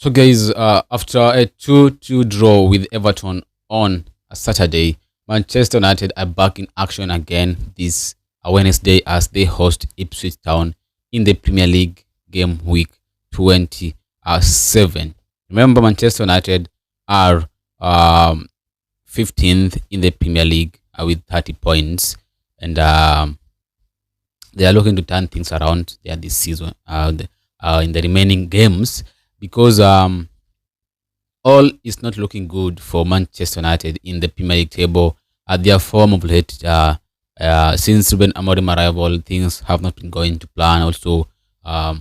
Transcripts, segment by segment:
So, guys, after a 2-2 draw with Everton on a Saturday, Manchester United are back in action again this Wednesday as they host Ipswich Town in the Premier League game week 27. Remember, Manchester United are 15th in the Premier League with 30 points, and they are looking to turn things around there this season in the remaining games because all is not looking good for Manchester United in the Premier League table. At their form of late, since Ruben Amorim arrival, things have not been going to plan. Also, there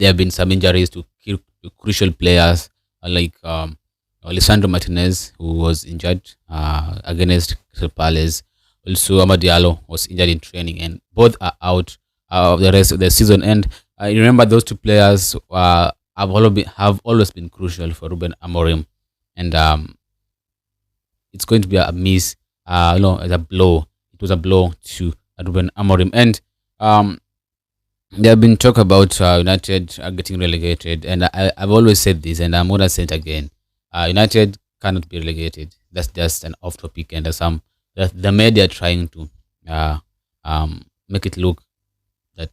have been some injuries to crucial players like Lisandro Martinez, who was injured against Crystal Palace. Also, Amad Diallo was injured in training, and both are out of the rest of the season. And I remember those two players have always been crucial for Ruben Amorim, and it's going to be a miss. As a blow. It was a blow to Ruben Amorim, and there have been talk about United getting relegated, and I've always said this, and I'm gonna say it again. United cannot be relegated. That's just an off topic, and the media are trying to make it look that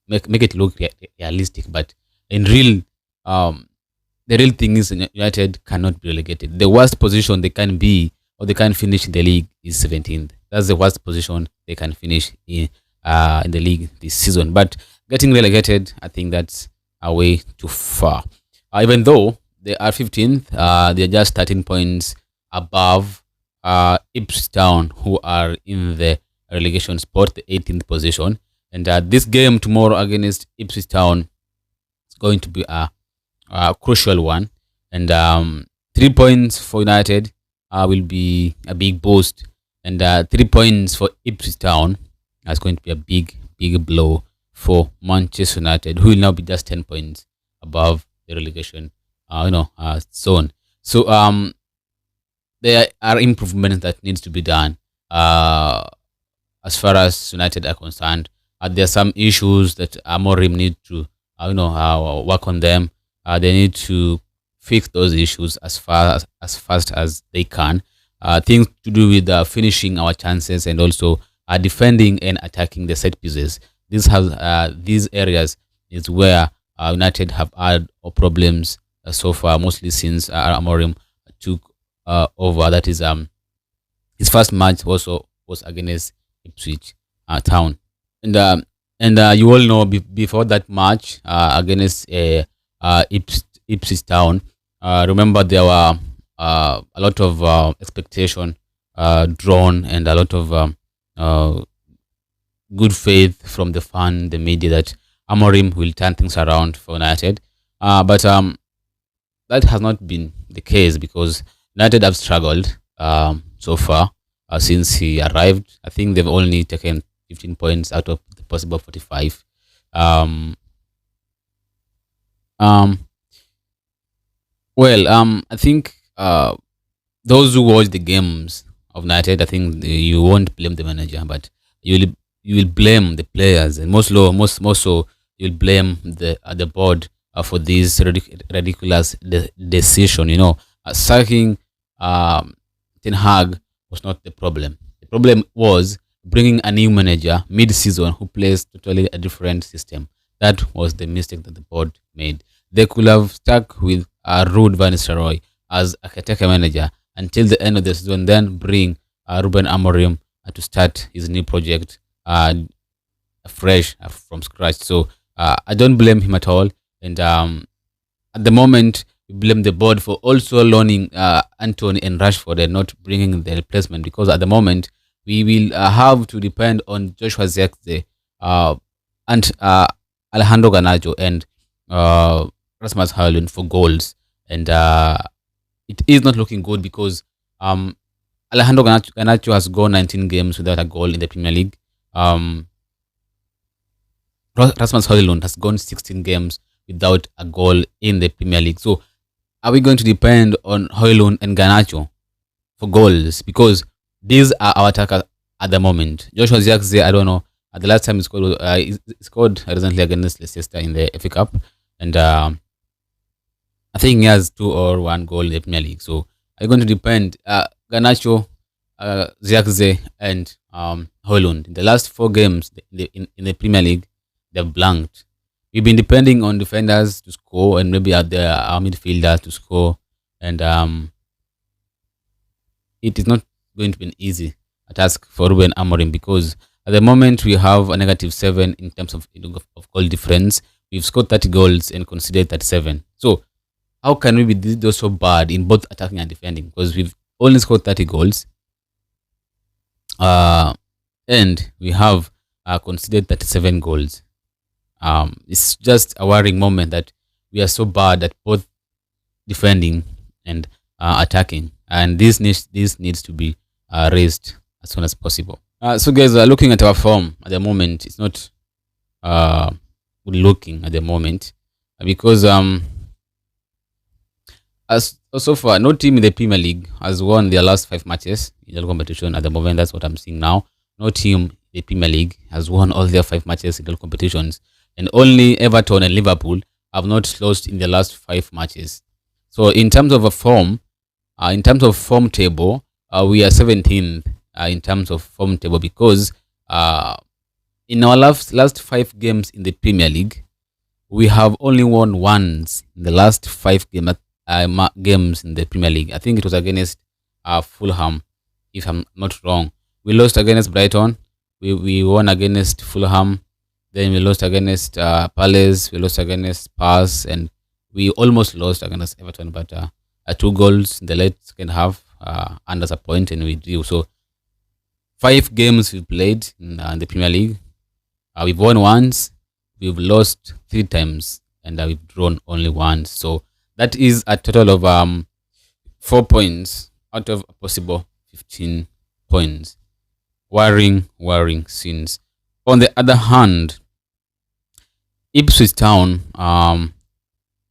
make it look realistic, but in real the real thing is United cannot be relegated. The worst position they can be or they can finish in the league is 17th. That's the worst position they can finish in the league this season. But getting relegated, I think that's a way too far. Even though they are 15th, they're just 13 points above Ipswich Town, who are in the relegation spot, the 18th position. And this game tomorrow against Ipswich Town is going to be a crucial one. And 3 points for United will be a big boost. And 3 points for Ipswich Town is going to be a big blow for Manchester United, who will now be just 10 points above the relegation zone. So there are improvements that needs to be done as far as United are concerned. There are some issues that Amorim need to work on them. They need to fix those issues as fast as they can. Things to do with finishing our chances and also defending and attacking the set pieces. These areas is where United have had problems so far, mostly since Amorim took over. That is his first match also was against Ipswich Town, and you all know before that match against Ipswich Town. Remember, there were a lot of expectation drawn and a lot of good faith from the fan, the media, that Amorim will turn things around for United. But that has not been the case because United have struggled so far since he arrived. I think they've only taken 15 points out of the possible 45. I think those who watch the games of United, I think you won't blame the manager, but you will blame the players, and most so you'll blame the board for this ridiculous decision. Sacking Ten Hag was not the problem. The problem was bringing a new manager mid-season who plays totally a different system. That was the mistake that the board made. They could have stuck with Ruud van Nistelrooy as a caretaker manager until the end of the season, then bring Ruben Amorim to start his new project fresh from scratch. So I don't blame him at all. And at the moment, we blame the board for also loaning Anthony and Rashford and not bringing the replacement, because at the moment we will have to depend on Joshua Zirkzee and Alejandro Garnacho and Rasmus Højlund for goals. And it is not looking good because Alejandro Garnacho has gone 19 games without a goal in the Premier League. Rasmus Højlund has gone 16 games without a goal in the Premier League. So are we going to depend on Højlund and Garnacho for goals? Because these are our attackers at the moment. Joshua Zirkzee, I don't know. The last time he scored recently against Leicester in the FA Cup. And I I think he has 2 or 1 goal in the Premier League. So it's going to depend. Garnacho, Zirkzee, and Højlund. In the last 4 games in the Premier League, they've blanked. We've been depending on defenders to score and maybe at our midfielder to score. And it is not going to be an easy task for Ruben Amorim because at the moment we have a -7 in terms of goal difference. We've scored 30 goals and conceded 37. So how can we be so bad in both attacking and defending? Because we've only scored 30 goals and we have conceded 37 goals. It's just a worrying moment that we are so bad at both defending and attacking, and this needs to be raised as soon as possible. So guys, looking at our form at the moment, it's not good looking at the moment because as so far no team in the Premier League has won their last 5 matches in the competition at the moment. That's what I'm seeing now. No team in the Premier League has won all their 5 matches in the competitions, and only Everton and Liverpool have not lost in the last 5 matches. So in terms of a form, in terms of form table, we are 17th in terms of form table because in our last 5 games in the Premier League, we have only won once in the last 5 games in the Premier League. I think it was against Fulham, if I'm not wrong. We lost against Brighton. We won against Fulham. Then we lost against Palace. We lost against Spurs, and we almost lost against Everton, but 2 goals in the late second half under a point, and we drew. So 5 games we played in the Premier League. We've won once, we've lost 3 times, and we've drawn only once. So that is a total of 4 points out of a possible 15 points. Worrying scenes. On the other hand, Ipswich Town,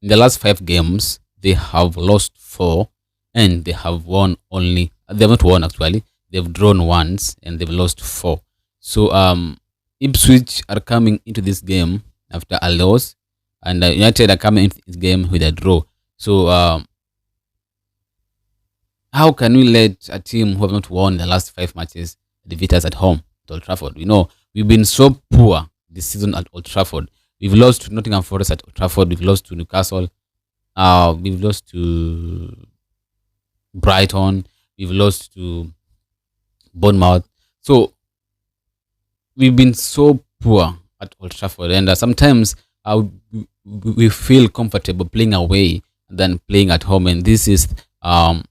in the last 5 games, they have lost 4 and they have won only. They have not won actually. They've drawn once and they've lost 4. So Ipswich are coming into this game after a loss, and United are coming into this game with a draw. So how can we let a team who have not won the last 5 matches defeat us at home at Old Trafford? We know we've been so poor this season at Old Trafford. We've lost to Nottingham Forest at Old Trafford. We've lost to Newcastle. We've lost to Brighton. We've lost to Bournemouth. So we've been so poor at Old Trafford, and sometimes we feel comfortable playing away than playing at home, and this is a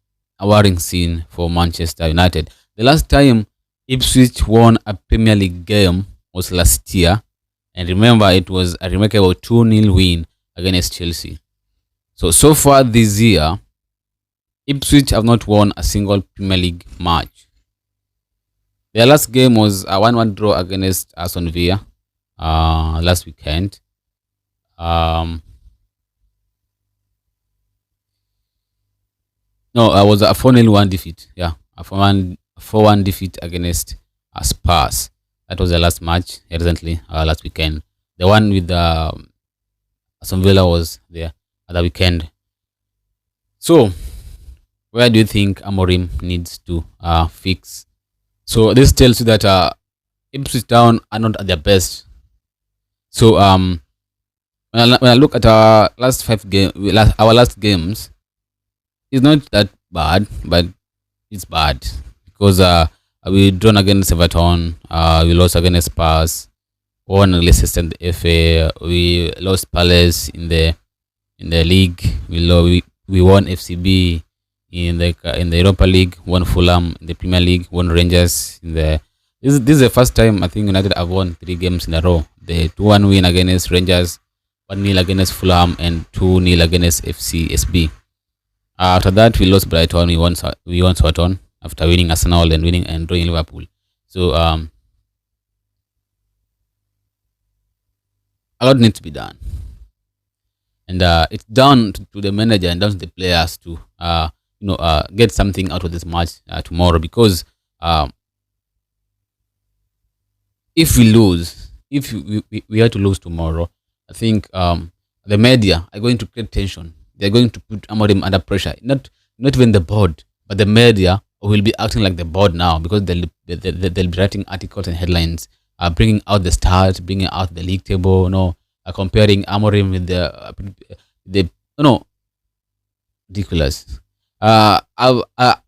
worrying scene for Manchester United. The last time Ipswich won a Premier League game was last year, and remember it was a remarkable 2-0 win against Chelsea. So far this year, Ipswich have not won a single Premier League match. Their last game was a 1-1 draw against Aston Villa last weekend. No, it was a 4-1 defeat. Yeah, a 4-1 defeat against Spurs. That was the last match recently, last weekend. The one with Aston Villa was there at the weekend. So, where do you think Amorim needs to fix? So this tells you that Ipswich Town are not at their best. So when I look at our last 5 games, our last games, it's not that bad, but it's bad because we drawn against Everton, we lost against Spurs, won Leicester in the FA, we lost Palace in the league, we won FCB in the Europa League, won Fulham in the Premier League, won Rangers in the. This is the first time I think United have won 3 games in a row. The 2-1 win against Rangers, 1-0 against Fulham, and 2-0 against FCSB. After that, we lost Brighton. We won Southampton after winning Arsenal and drawing Liverpool. So a lot needs to be done, and it's down to the manager and down to the players to get something out of this match tomorrow, because if we lose, if we are to lose tomorrow, I think the media are going to create tension they're going to put Amorim under pressure. Not even the board, but the media will be acting like the board now, because they'll be writing articles and headlines, bringing out the stars, bringing out the league table, comparing Amorim with the ridiculous. I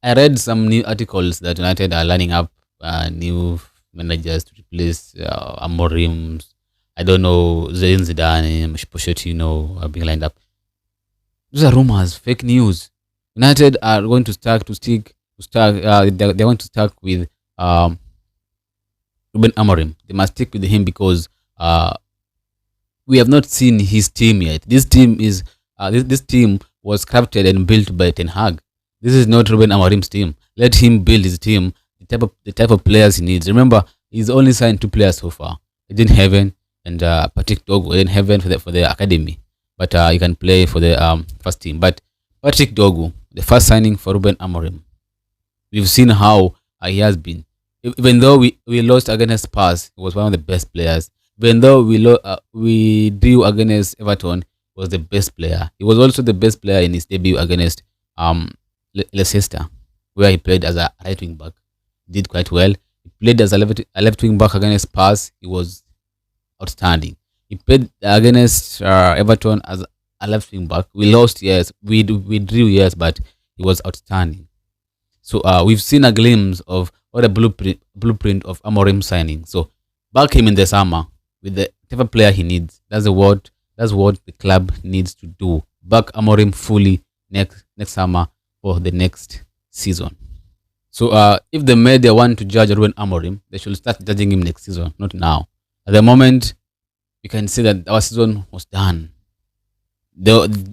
read some new articles that United are lining up new managers to replace Amorim. I don't know, Zidane, Pochettino are being lined up. These are rumors, fake news. United are going to they're going to start with Ruben Amorim. They must stick with him because we have not seen his team yet. This team is this team was crafted and built by Ten Hag. This is not Ruben Amorim's team. Let him build his team, the type of players he needs. Remember, he's only signed 2 players so far: Eden Heaven and Patrick Dogu. Eden Heaven for the academy, but he can play for the first team. But Patrick Dogu, the first signing for Ruben Amorim, we've seen how he has been. Even though we lost against Spurs, he was one of the best players. Even though we drew against Everton, he was the best player. He was also the best player in his debut against Leicester, where he played as a right wing back. He did quite well. He played as a left wing back against Spurs. He was outstanding. He played against Everton as a left wing back. We lost, yes. We drew, yes, but he was outstanding. So we've seen a glimpse of what a blueprint of Amorim signing. So back him in the summer with the type of player he needs. That's what the club needs to do. Back Amorim fully next summer for the next season. So if the media want to judge Ruben Amorim, they should start judging him next season, not now. At the moment, we can say that our season was done.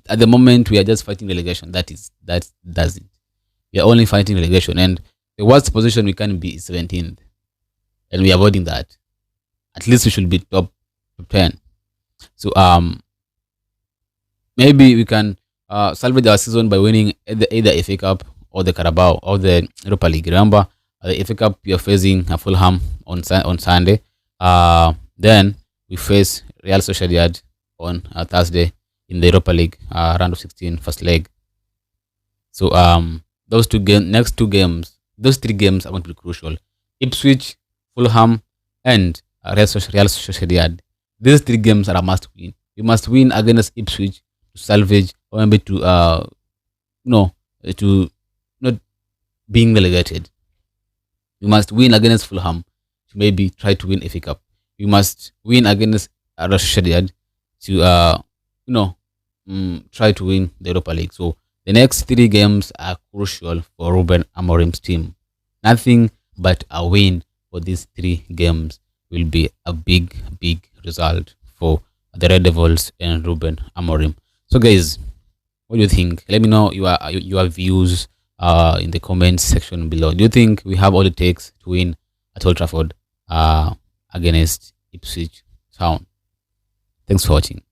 At the moment, we are just fighting relegation. That does it. We are only fighting relegation, and the worst position we can be is 17th, and we are avoiding that. At least we should be top 10. So maybe we can salvage our season by winning either FA Cup or the Carabao or the Europa League. Remember, the FA Cup we are facing Fulham on Sunday. Then we face Real Sociedad on Thursday in the Europa League round of 16 first leg. So those 3 games are going to be crucial. Ipswich, Fulham, and Real Sociedad. These 3 games are a must win. We must win against Ipswich to salvage, or maybe to to not being relegated. We must win against Fulham to maybe try to win FA Cup. We must win against Real Sociedad to try to win the Europa League. So the next 3 games are crucial for Ruben Amorim's team. Nothing but a win for these 3 games will be a big result for the Red Devils and Ruben Amorim. So guys, what do you think? Let me know your views in the comments section below. Do you think we have all it takes to win at Old Trafford against Ipswich Town? Thanks for watching.